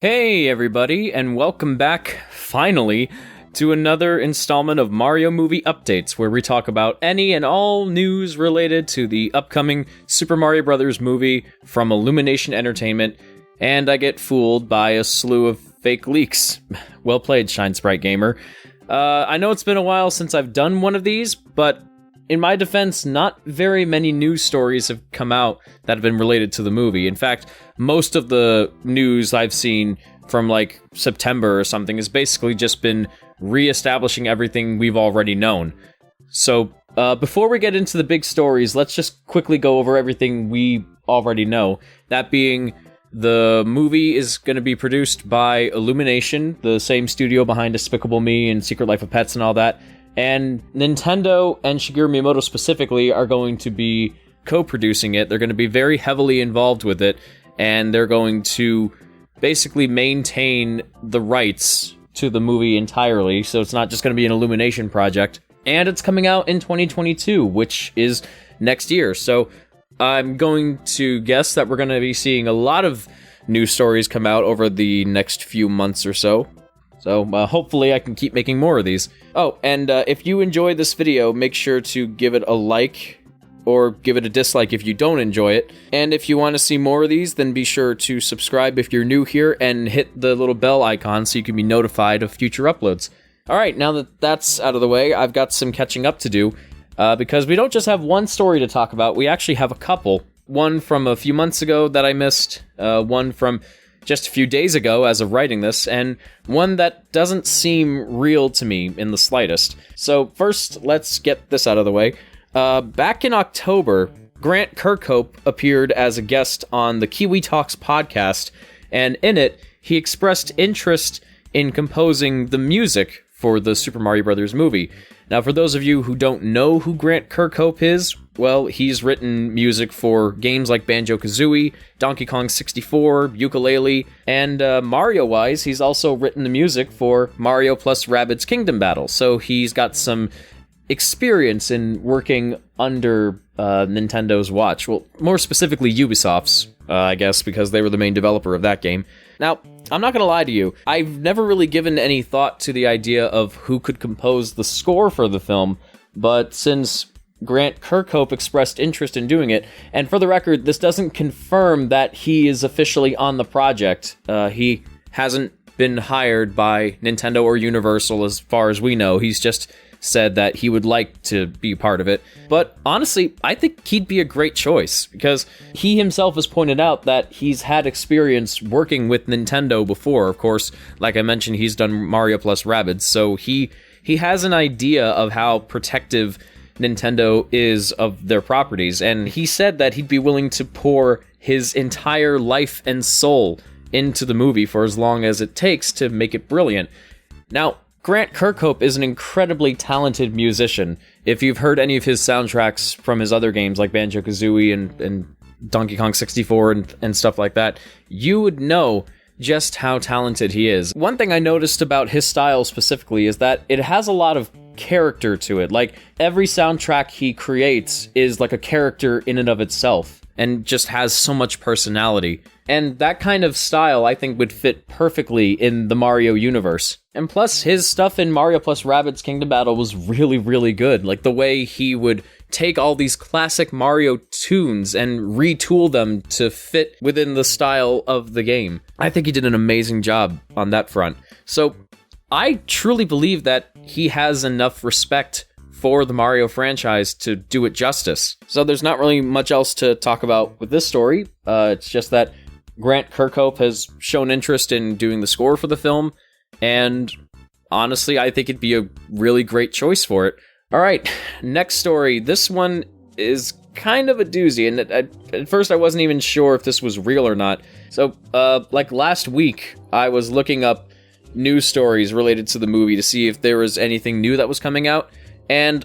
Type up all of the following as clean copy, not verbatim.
Hey everybody, and welcome back, finally, to another installment of Mario Movie Updates, where we talk about any and all news related to the upcoming Super Mario Bros. Movie from Illumination Entertainment, and I get fooled by a slew of fake leaks. Well played, Shine Sprite Gamer. I know it's been a while since I've done one of these, but in my defense, not very many news stories have come out that have been related to the movie. In fact, most of the news I've seen from like September or something has basically just been re-establishing everything we've already known. So before we get into the big stories, let's just quickly go over everything we already know. That being, the movie is going to be produced by Illumination, the same studio behind Despicable Me and Secret Life of Pets and all that. And Nintendo and Shigeru Miyamoto specifically are going to be co-producing it. They're going to be very heavily involved with it, and they're going to basically maintain the rights to the movie entirely, so it's not just going to be an Illumination project. And it's coming out in 2022, which is next year. So I'm going to guess that we're going to be seeing a lot of news stories come out over the next few months or so. So hopefully I can keep making more of these. Oh, and if you enjoy this video, make sure to give it a like or give it a dislike if you don't enjoy it. And if you want to see more of these, then be sure to subscribe if you're new here and hit the little bell icon so you can be notified of future uploads. Alright, now that that's out of the way, I've got some catching up to do. Because we don't just have one story to talk about, we actually have a couple. One from a few months ago that I missed, one from just a few days ago as of writing this, and one that doesn't seem real to me in the slightest. So first, let's get this out of the way. Back in October, Grant Kirkhope appeared as a guest on the Kiwi Talks podcast, and in it, he expressed interest in composing the music for the Super Mario Bros. Movie. Now, for those of you who don't know who Grant Kirkhope is, well, he's written music for games like Banjo-Kazooie, Donkey Kong 64, Yooka-Laylee, and Mario-wise, he's also written the music for Mario plus Rabbids Kingdom Battle, so he's got some experience in working under Nintendo's watch. Well, more specifically Ubisoft's, I guess, because they were the main developer of that game. Now, I'm not going to lie to you, I've never really given any thought to the idea of who could compose the score for the film, but since Grant Kirkhope expressed interest in doing it, and for the record, this doesn't confirm that he is officially on the project. He hasn't been hired by Nintendo or Universal as far as we know. He's just said that he would like to be part of it. But honestly, I think he'd be a great choice, because he himself has pointed out that he's had experience working with Nintendo before. Of course, like I mentioned, he's done Mario plus Rabbids, so he has an idea of how protective Nintendo is of their properties, and he said that he'd be willing to pour his entire life and soul into the movie for as long as it takes to make it brilliant. Now, Grant Kirkhope is an incredibly talented musician. If you've heard any of his soundtracks from his other games like Banjo-Kazooie and Donkey Kong 64 and stuff like that, you would know just how talented he is. One thing I noticed about his style specifically is that it has a lot of character to it. Like, every soundtrack he creates is like a character in and of itself, and just has so much personality. And that kind of style, I think, would fit perfectly in the Mario universe. And plus, his stuff in Mario plus Rabbids Kingdom Battle was really, really good. Like, the way he would take all these classic Mario tunes and retool them to fit within the style of the game. I think he did an amazing job on that front. So, I truly believe that he has enough respect for the Mario franchise to do it justice. So there's not really much else to talk about with this story. It's just that Grant Kirkhope has shown interest in doing the score for the film, and honestly, I think it'd be a really great choice for it. Alright, next story. This one is kind of a doozy, and at first I wasn't even sure if this was real or not. So, like last week, I was looking up news stories related to the movie to see if there was anything new that was coming out, and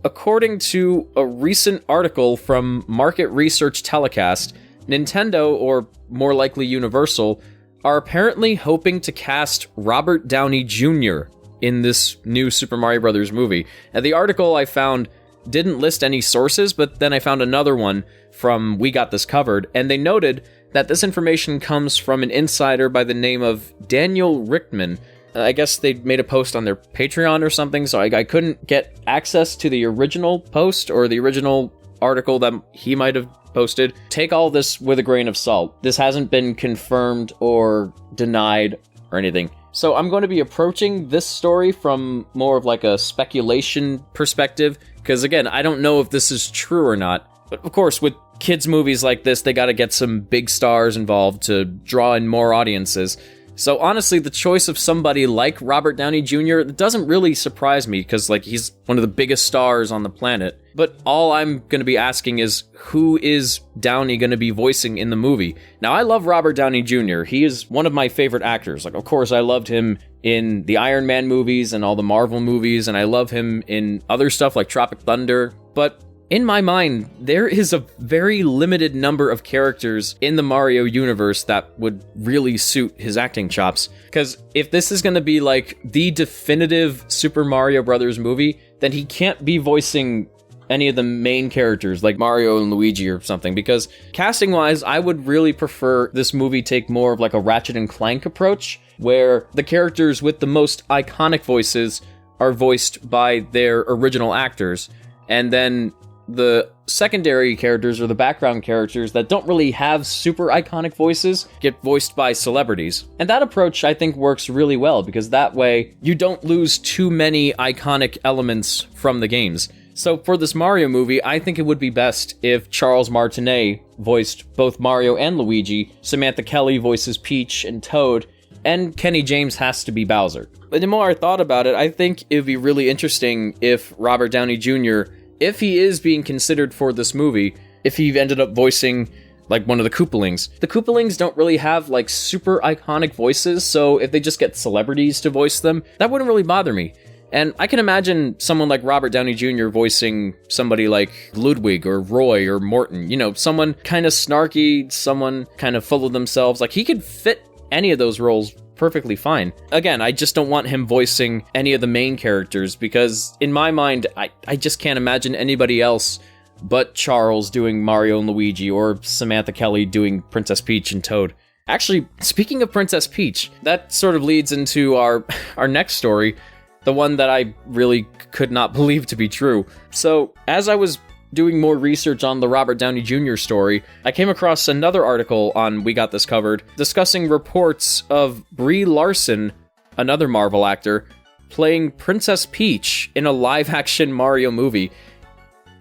according to a recent article from Market Research Telecast, Nintendo, or more likely Universal, are apparently hoping to cast Robert Downey Jr. in this new Super Mario Bros. Movie. And the article I found didn't list any sources, but then I found another one from We Got This Covered, and they noted that this information comes from an insider by the name of Daniel Richtman. I guess they made a post on their Patreon or something, so I couldn't get access to the original post or the original article that he might have posted. Take all this with a grain of salt. This hasn't been confirmed or denied or anything. So I'm going to be approaching this story from more of like a speculation perspective, because again, I don't know if this is true or not. But of course, with kids' movies like this, they gotta get some big stars involved to draw in more audiences. So honestly, the choice of somebody like Robert Downey Jr. doesn't really surprise me, because like he's one of the biggest stars on the planet. But all I'm going to be asking is, who is Downey going to be voicing in the movie? Now, I love Robert Downey Jr. He is one of my favorite actors. Like, of course, I loved him in the Iron Man movies and all the Marvel movies, and I love him in other stuff like Tropic Thunder. But in my mind, there is a very limited number of characters in the Mario universe that would really suit his acting chops. Because if this is going to be like the definitive Super Mario Brothers movie, then he can't be voicing any of the main characters like Mario and Luigi or something, because casting wise, I would really prefer this movie take more of like a Ratchet and Clank approach, where the characters with the most iconic voices are voiced by their original actors, and then the secondary characters or the background characters that don't really have super iconic voices get voiced by celebrities. And that approach, I think, works really well, because that way you don't lose too many iconic elements from the games. So for this Mario movie, I think it would be best if Charles Martinet voiced both Mario and Luigi, Samantha Kelly voices Peach and Toad, and Kenny James has to be Bowser. But the more I thought about it, I think it would be really interesting if Robert Downey Jr., if he is being considered for this movie, if he ended up voicing like one of the Koopalings. The Koopalings don't really have like super iconic voices, so if they just get celebrities to voice them, that wouldn't really bother me. And I can imagine someone like Robert Downey Jr. voicing somebody like Ludwig or Roy or Morton, you know, someone kind of snarky, someone kind of full of themselves. Like, he could fit any of those roles perfectly fine. Again, I just don't want him voicing any of the main characters, because in my mind, I just can't imagine anybody else but Charles doing Mario and Luigi, or Samantha Kelly doing Princess Peach and Toad. Actually, speaking of Princess Peach, that sort of leads into our next story, the one that I really could not believe to be true. So, as I was doing more research on the Robert Downey Jr. story, I came across another article on We Got This Covered, discussing reports of Brie Larson, another Marvel actor, playing Princess Peach in a live-action Mario movie.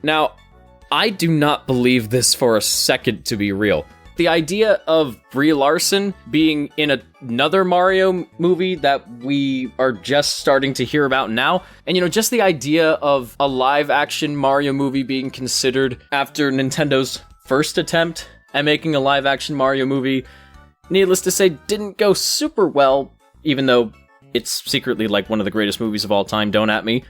Now, I do not believe this for a second to be real. The idea of Brie Larson being in another Mario movie that we are just starting to hear about now, and you know, just the idea of a live-action Mario movie being considered after Nintendo's first attempt at making a live-action Mario movie, needless to say, didn't go super well, even though it's secretly like one of the greatest movies of all time, don't at me.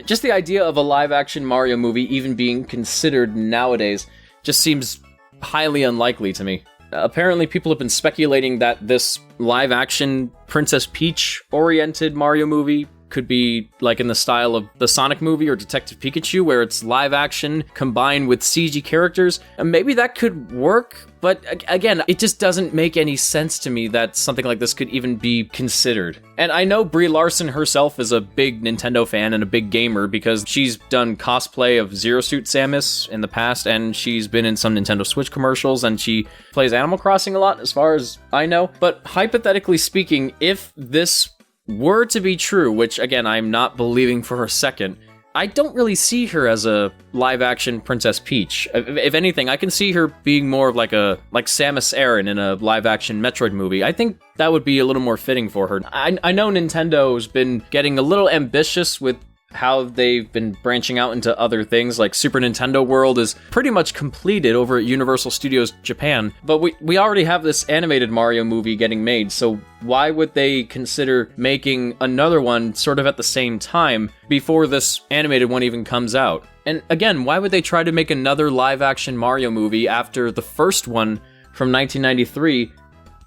Just the idea of a live-action Mario movie even being considered nowadays just seems highly unlikely to me. Apparently, people have been speculating that this live-action Princess Peach-oriented Mario movie could be like in the style of the Sonic movie or Detective Pikachu, where it's live-action combined with CG characters. And maybe that could work, but again, it just doesn't make any sense to me that something like this could even be considered. And I know Brie Larson herself is a big Nintendo fan and a big gamer, because she's done cosplay of Zero Suit Samus in the past, and she's been in some Nintendo Switch commercials, and she plays Animal Crossing a lot, as far as I know. But hypothetically speaking, if this were to be true, which again, I'm not believing for a second, I don't really see her as a live-action Princess Peach. If anything, I can see her being more of like Samus Aran in a live-action Metroid movie. I think that would be a little more fitting for her. I know Nintendo's been getting a little ambitious with how they've been branching out into other things, like Super Nintendo World is pretty much completed over at Universal Studios Japan, but we already have this animated Mario movie getting made, so why would they consider making another one sort of at the same time before this animated one even comes out? And again, why would they try to make another live-action Mario movie after the first one from 1993,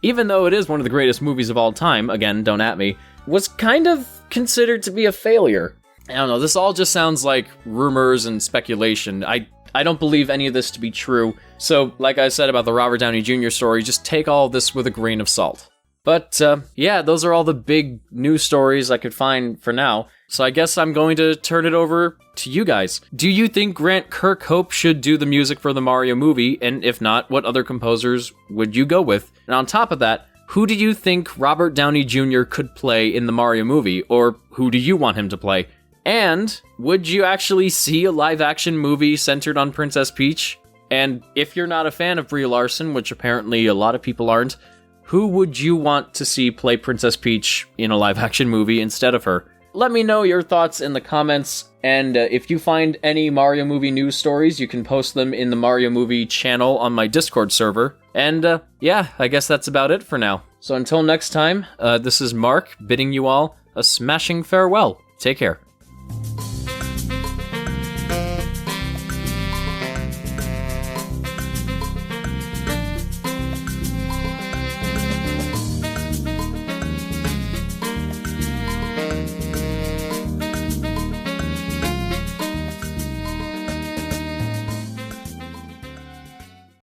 even though it is one of the greatest movies of all time, again, don't at me, was kind of considered to be a failure? I don't know, this all just sounds like rumors and speculation. I I don't believe any of this to be true. So, like I said about the Robert Downey Jr. story, just take all of this with a grain of salt. But, yeah, those are all the big news stories I could find for now. So I guess I'm going to turn it over to you guys. Do you think Grant Kirkhope should do the music for the Mario movie? And if not, what other composers would you go with? And on top of that, who do you think Robert Downey Jr. could play in the Mario movie? Or who do you want him to play? And would you actually see a live-action movie centered on Princess Peach? And if you're not a fan of Brie Larson, which apparently a lot of people aren't, who would you want to see play Princess Peach in a live-action movie instead of her? Let me know your thoughts in the comments, and if you find any Mario movie news stories, you can post them in the Mario movie channel on my Discord server. And yeah, I guess that's about it for now. So until next time, this is Mark bidding you all a smashing farewell. Take care.